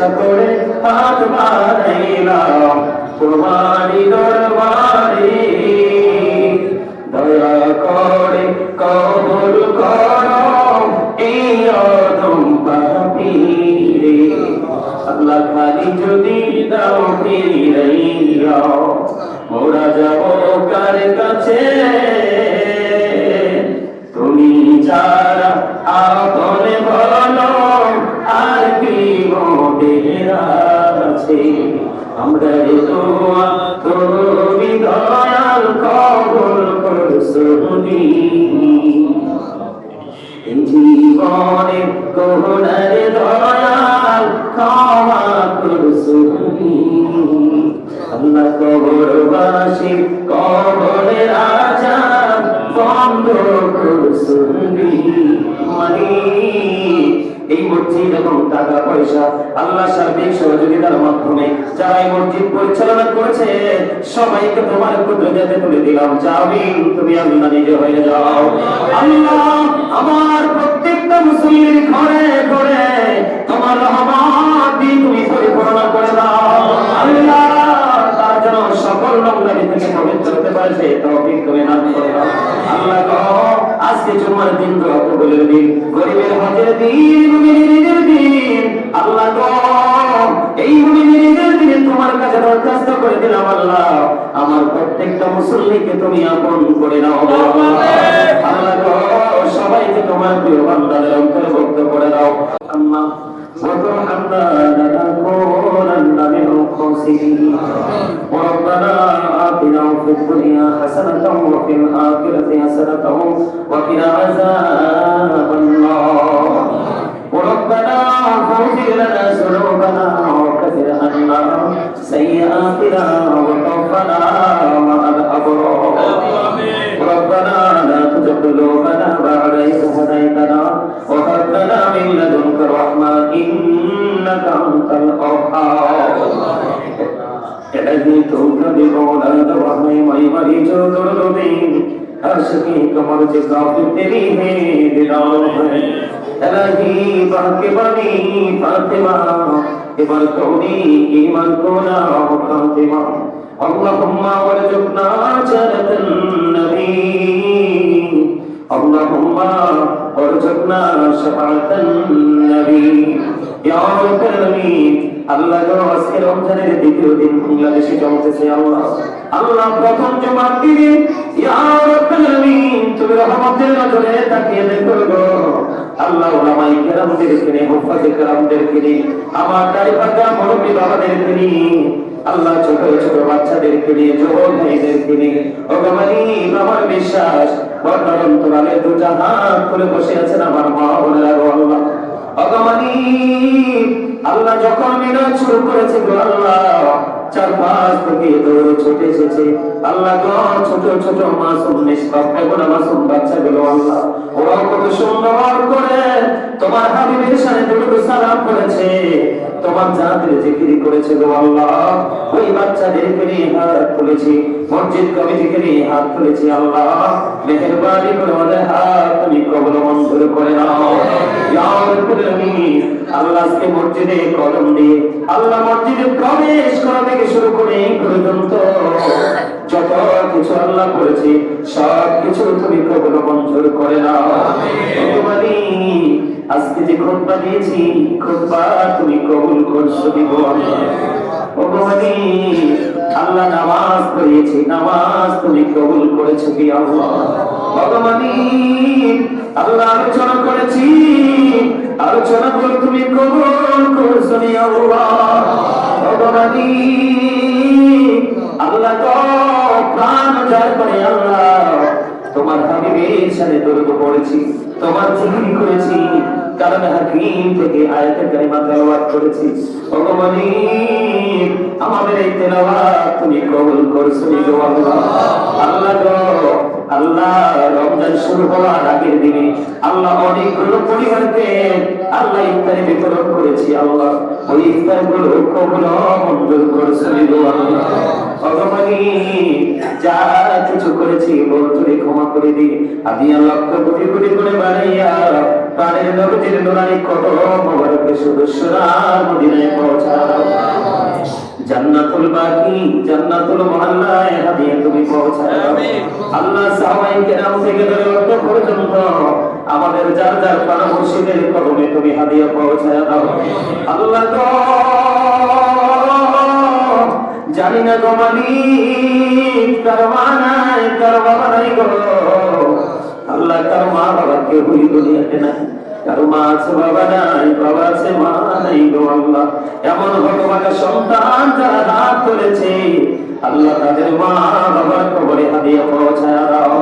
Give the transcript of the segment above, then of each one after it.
ভরসা করে হাত বাড়াইলাম তোমারই দরবারে, দয়া করে কবুল করো এই অদম পাপীরে। আল্লাহ খালি যদি দাও ফিরাইয়া, মোরা যাব কার কাছে, তুমি ছাড়া আপন বলো আর কি মোদের আছে। আমরা দোয়া তুমি দয়াল কবুল করছুনি, জীবনে গুনার দয়াল ক্ষমা করছুনি। আল্লাহ কবরবাসী কবরের আযাব বন্ধ করছুনি। এই মসজিদ এবং টাকা পয়সা আল্লাহ সার্বিক সহযোগিতার মাধ্যমে যারা এই মসজিদ পরিচালনা করেছে সবাইকে তোমার কুদরতে তুলে দিলাম। জামিন তুমি আল্লাহ নিজে হয়ে যাও। আল্লাহ আমার প্রত্যেকটা মুসলিমের ঘরে ঘরে তোমার রহমত দিয়ে তুমি পরিপূর্ণ করে দাও। আল্লাহ তার জন্য সকল নোংরামি থেকে পবিত্র হতে পারে সেই তৌফিক তুমি দান করে দাও। আল্লাহ গো আজকে জুমার দিন, দোয়া কবুলের দিন, গরিবের হজের দিন, মুমিনের দিন, আল্লাহ গো এই মুমিনের দিনে তোমার কাছে দরখাস্ত করে দিলাম আল্লাহ আমার প্রত্যেকটা মুসল্লিকে তুমি আপন করে নাও। আল্লাহ গো সবাইকে তোমার প্রিয় বান্দাদের অন্তর্ভুক্ত করে দাও। আল্লাহ وارحمنا لنكونن من الخاسرين. ربنا آتنا في الدنيا حسنة وفي الآخرة حسنة وقنا عذاب النار. ربنا اغفر لنا ذنوبنا وكفر عنا سيئاتنا وتوفنا مع الأبرار. ربنا لا تزغ قلوبنا بعد إذ هديتنا وهب لنا من لدنك رحمة إنك أنت الوهاب. إلهي توكل بمولاد الرحيم مریض دردین عاشقی کمر سے کافر تیری ہے دلال ہے. إلهي باقي بني فاطمة إبر كوني إيمان كونا وخاتمة. اللهم وارزقنا جنة النبي. اللهم وارزقنا شفاعة النبي يا رب العالمين. আল্লাহ গো আজকে রমজানের দ্বিতীয় দিন বাংলাদেশে চলতেছে আল্লাহ, আল্লাহ প্রথম জুমার দিনে ইয়া রাব্বুল আলামিন তুমি রহমতের নজরে তাকিয়ে দেখো গো আল্লাহ। উলামায়ে কেরামদেরকে নিয়ে, মুফাজ্জির কেরামদেরকে নিয়ে, আমার দাড়ি পাকা মুরব্বি বাবাদেরকে নিয়ে, আল্লাহ ছোট ছোট বাচ্চাদেরকে নিয়ে, যুবক ভাইদেরকে নিয়ে, ও গো মালিক আমার বিশ্বাস বর্তমান তোরালে দুটা হাত খুলে বসে আছেন আমার মা বোনেরা গো আল্লাহ। ও গো মালিক আল্লাহ যখন মিলাদ শুরু করেছে গো আল্লাহ চারপাশ থেকে দৌড়ে ছুটে এসেছে আল্লাহ গো ছোট ছোট মাসুম নিষ্পাপ বেগুনা মাসুম বাচ্চাগুলো আল্লাহ ওরা কত সুন্দর করে তোমার হাবিবের সামনে দুরূদ সালাম করেছে, তোমার জাতের জিকির করেছে গো আল্লাহ। ওই বাচ্চাদেরকে নিয়ে হাত তুলেছি, মসজিদ কমিটিকে নিয়ে হাত তুলেছি আল্লাহ। মেহেরবানি করে ওদের হাত তুমি কবুল মঞ্জুর করে নাও ইয়া রাব্বুল আলামিন। আল্লাহ আজকে মসজিদে কদম দিয়ে আল্লাহ মসজিদে প্রবেশ করা থেকে শুরু করে এই পর্যন্ত যত কিছু আল্লাহ করেছি সব কিছু তুমি কবুল মঞ্জুর করে নাও আমিন। আজকে যে খুতবা দিয়েছি খুতবা তুমি কবুল করছো দিব আল্লাহ। ও মালিক আল্লাহ নামাজ পড়িয়েছি নামাজ তুমি কবুল করেছো কি আল্লাহ। ও মালিক আল্লাহ আলোচনা করেছি আলোচনা করে তুমি কবুল করছো নি আল্লাহ। ও মালিক আল্লাহ তো প্রাণ জয় করে আল্লাহ তোমার হাবিবের সাথে দরুদ পড়েছি, তোমার জিকির করেছি, কালামে হাকিম থেকে আয়াতে কারিমা তেলাওয়াত করেছি। ও মালিক আমাদের এই তেলাওয়াত তুমি কবুল করছো গো আল্লাহ। আল্লাহ গো আল্লাহ রমজান শুরু হওয়ার আগের দিনে আল্লাহ অনেকগুলো পরিবারকে আল্লাহ ইফতারি বিতরণ করেছি। আল্লাহ ওই ইফতারগুলো কবুল মঞ্জুর করেছেন আল্লাহ। ভগবানী যা কিছু করেছি বলতে ক্ষমা করে দিই। আমি লক্ষ কোটি কোটি করে বানাইয়া প্রাণের নবীর নুরানি কদম মোবারকে শুধু সোনার মদিনায় পৌঁছাও। জান্নাতুল বাকি জান্নাতুল মুআল্লায় হাদিয়া তুমি পৌঁছাও। আল্লাহ সাহাবায়ে কেরাম থেকে ধরে অত পর্যন্ত আমাদের যার যার প্রাণ মুর্শিদের কদমে তুমি হাদিয়া পৌঁছায় দাও। আল্লাহ গো জানি না গো মালিক কারমানায় কারবানাই গো আল্লাহ কার মা বাবা কেউ দুনিয়াতে নাই, কারো মা আছে বাবা নাই, বাবা আছে মা নাই গো আল্লাহ। এমন হতভাগা সন্তান যারা হাত তুলেছে আল্লাহ তাদের মা বাবার কবরে হাদিয়া পৌঁছায় দাও।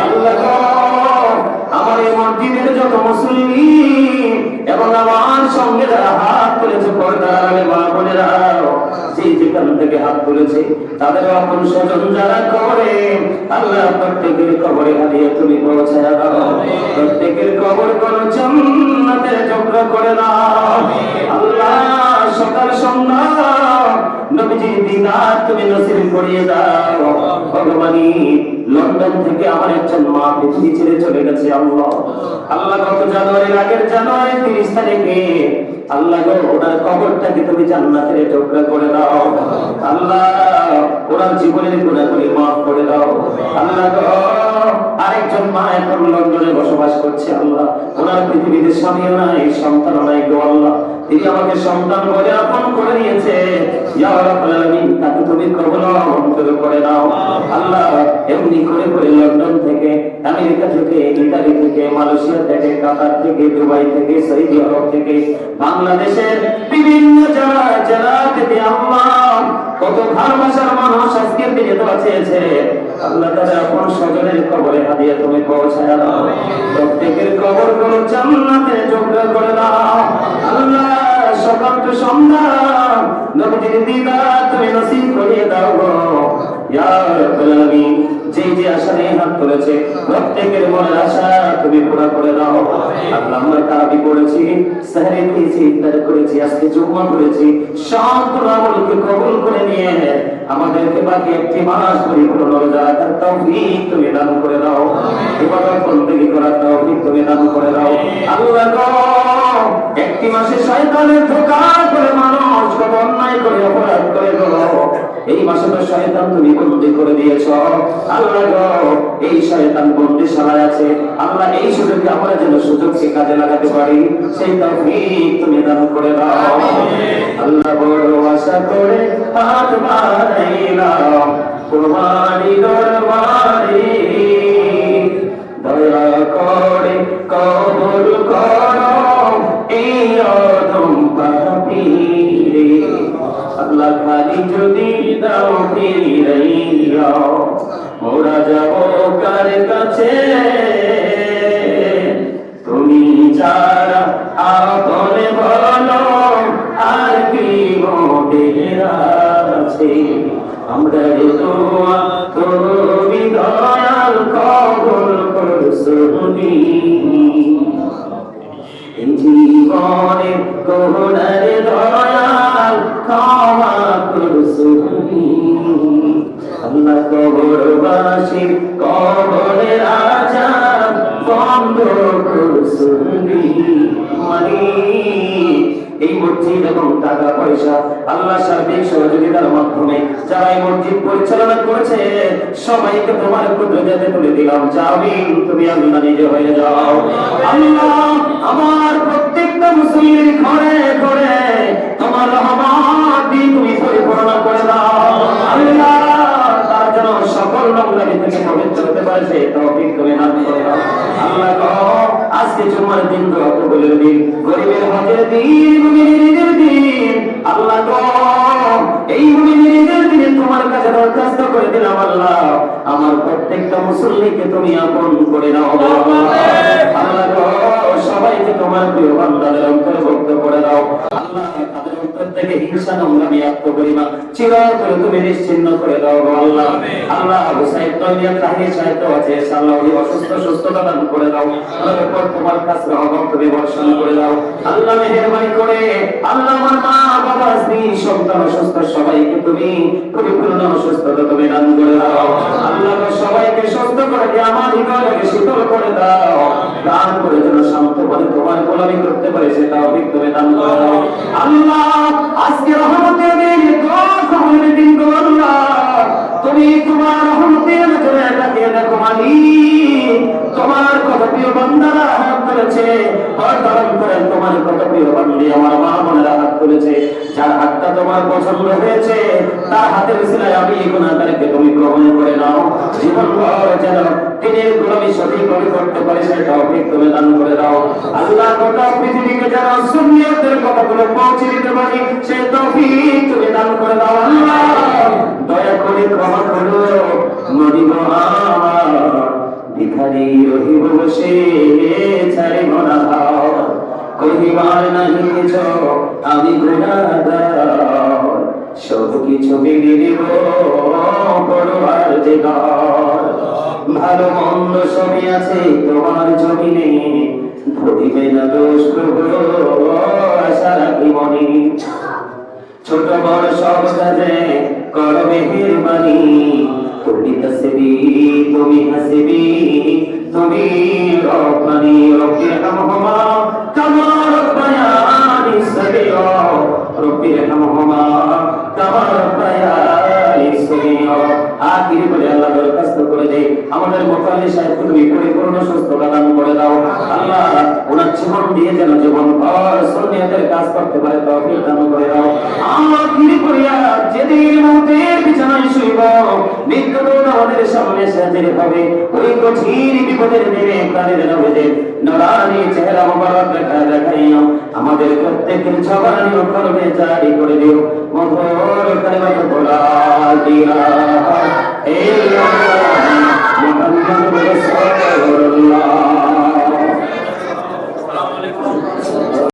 আল্লাহ গো আমার এই মসজিদের যত মুসল্লি এবং আমার সঙ্গে যারা হাত তুলেছে পর্দার আড়ালে মা বোনেরা যেখান থেকে হাত তুলেছে তাদের আপন স্বজন যারা কবরে আল্লাহ প্রত্যেকের কবরে হাদিয়া তুমি পৌঁছায় দাও। প্রত্যেকের কবর কোন জান্নাতের যোগ্য করে দাও। আল্লাহ সকাল সন্ধ্যা নবীজির দিদার তুমি নসিব করিয়ে দাও। ভগবানী লন্ডন থেকে আমার একজন মা পৃথিবী ছেড়ে চলে গেছে আল্লাহ। আল্লাহ গত জানুয়ারির আগের জানুয়ারি 30 তারিখে আল্লাহ গো ওনার কবরটাকে তুমি জান্নাতের টুকরা করে দাও। আল্লাহ ওনার জীবনের গুনাহগুলি মাফ করে দাও। আল্লাহ গো আরেকজন মা এখন লন্ডনে বসবাস করছে আল্লাহ, ওনার পৃথিবীতে স্বামীও নাই সন্তানও নাই গো আল্লাহ। তিনি আমাকে সন্তান বলে আপন করে নিয়েছে। ইয়া রাব্বুল আলামিন তাকে তুমি কবুল মঞ্জুর করে নাও আল্লাহ। এমনি করে করে লন্ডন থেকে, আমেরিকা থেকে, ইতালি থেকে, মালয়েশিয়া থেকে, কাতার থেকে, দুবাই থেকে, সৌদি আরব থেকে, বাংলাদেশের বিভিন্ন জেলা থেকে আল্লাহ কত ভালোবাসার মানুষ আজকের দিনে দোয়া চেয়েছে আল্লাহ তাদের আপন স্বজনের কবরে হাদিয়া তুমি পৌঁছায় দাও। প্রত্যেকের কবরগুলো জান্নাতে যোগ্য করে দাও আল্লাহ। সকাল থেকে সন্ধ্যা নবীজির দিদার তুমি নসিব করিয়ে দাও গো ইয়া রাব্বুল আলামিন। যে আশা নিয়ে হাত তুলেছে প্রত্যেকের মনের আশা তুমি পুরা করে দাও আল্লাহ। আমরা তারাবি পড়েছি, সেহরি দিয়েছি, ইফতার করেছি, আজকে জুমা করেছি, সবগুলো আমলকে কবুল করে নিয়ে আমাদেরকে বাকি একটি মাস পরিপূর্ণ রোজা রাখার তৌফিক তুমি দান করে দাও। ইবাদত বন্দেগী করার তৌফিক তুমি দান করে দাও আল্লাহ গো। একটি মাসে শয়তানের ধোঁকা করে মানুষ কত অন্যায় করে অপরাধ করে গো, এই মাসে তো শয়তান তুমি বন্দী করে দিয়েছো আল্লাহ গো। এই শয়তান বন্দিশালায় আছে আল্লাহ, এই সুযোগকে আমরা যেন সুযোগকে কাজে লাগাতে পারি সেই তৌফিক তুমি দান করে দাও আল্লাহ। বড় আশা করে হাত বাড়াইলাম তোমারই দরবারে, দয়া করে কবুল করো এই অদম পাপীরে আল্লাহ। খালি যদি দাও ফিরাইয়া মোরা যাব কার কাছে, তুমি যারা আপন বলো আর কি মোদের আছে। আমরা দোয়া তুমি দয়াল কবুল করছুনি, জীবনে গুনার দয়াল ক্ষমা করছুনি আল্লাহ। কবরবাসী কবরের আযাব বন্ধ করছুনি মালিক। এই মসজিদ এবং টাকা পয়সা আল্লাহ সার্বিক সহযোগিতার মাধ্যমে যারা এই মসজিদ পরিচালনা করেছে সবাইকে তোমার কুদরতে তুলে দিলাম। জামিন তুমি আল্লাহ নিজে হয়ে যাও আল্লাহ। আমার প্রত্যেকটা মুসলিমের ঘরে ঘরে তোমার রহমত দিয়ে তুমি পরিপূর্ণ করে দাও আল্লাহ। তার জন্য সকল নোংরামি থেকে পবিত্র হতে পারে সেই তৌফিক তুমি দান করে দাও আল্লাহ গো। আজকে জুমার দিন, দোয়া কবুলের দিন, গরিবের হজের দিন, মুমিনের দিন আল্লাহ গো। এই মুমিনের দিনে তোমার কাছে দরখাস্ত করে দিলাম আল্লাহ, আমার প্রত্যেকটা মুসল্লিকে তুমি আপন করে নাও আল্লাহ গো। সবাইকে তোমার প্রিয় বান্দাদের অন্তর্ভুক্ত করে দাও আল্লাহ। তাদের অন্তর থেকে হিংসা নোংরামি আত্মপরিমাণ চিরতরে তুমি নিশ্চিহ্ন করে দাও আল্লাহ। আল্লাহ আবু সাইদ তৈরিয়া তাহির সাহিত্য আছে আল্লাহ ওই অসুস্থ সুস্থতা দান করে দাও। আমাদের উপর তোমার কাছে রহমত তুমি বর্ষণ করে দাও আল্লাহ। মেহেরবানি করে আল্লাহ আমার মা বাবা স্ত্রী সন্তান অসুস্থ সবাইকে তুমি পরিপূর্ণ সুস্থতা তুমি দান করে দাও আল্লাহ। সবাইকে সুস্থ করে দিয়ে আমার হৃদয়কে শীতল করে দাও, দান করে যেন শান্ত মনে তোমার গোলামি করতে পারে সেটাও তুমি দান করে দাও আল্লাহ। আজকে রহমতের দিন, দোয়া কবুলের দিন গো আল্লাহ, তুমি তোমার রহমতের নজরে তাকিয়ে দেখো মালিক। তোমার কত প্রিয় বান্দারা হাত তুলেছে, তোমার কত প্রিয় বান্দি আমার মা বোনেরা হাত তুলেছে, যার হাতটা তোমার পছন্দ হয়েছে তার হাতের উসিলায় আমি গুনাহগারকে তুমি গ্রহণ করে নাও। জীবনভর যেন দিনের গোলামি সঠিকভাবে করতে পারে সে তৌফিক তুমি দান করে দাও আল্লাহ। গোটা পৃথিবীকে যেন সুন্নিয়তের কথাগুলো পৌঁছে দিতে পারি সে তৌফিক তুমি দান করে দাও আল্লাহ। দয়া করে ক্ষমা করো মরিব আমার ভিখারি রহিব বসে ছাড়িব না ভাও, কহিবার নাহি কিছু আমি গুনাহগার, সব কিছু মেনে নিব পরবার দিগার। ভালো মন্দ সবই আছে তোমার জমিনে, ধরিবে না দোষ প্রভু আশা রাখি মনে। ছোট বড় সব কাজে করো মেহেরবানি, তুমি হাসিবি তুমি হাসিবি তুমি রব্বানি রব্বিরহামহুমা কামা রব্বায়ানি সগীরা, রব্বিরহামহুমা কামা রব্বায়ানি সগীরা। আখির বলে আল্লাহ দরখাস্ত করে দেই আমাদের মুতাল্লি সাহেবকে তুমি পরিপূর্ণ সুস্থতা দান করে দাও আল্লাহ। ওনার জীবন দিয়ে যেন জীবন ভর সুন্নিয়তের কাজ করতে পারে তৌফিক দান করে দাও আখির করিয়া। যেদিন মৌতের বিছানায় শুইব, মৃত্যুদূত আমাদের সামনে হাজির হবে, ওই কঠিন বিপদের দিনে প্রাণের নবীদের নূরানি চেহারা মোবারক দেখাইও, আমাদের প্রত্যেকের জবানি ও কলবে জারি করে দিও মধুর কালিমাত লা ইলাহা ইল্লাল্লাহ মুহাম্মাদুর রাসূলুল্লাহ।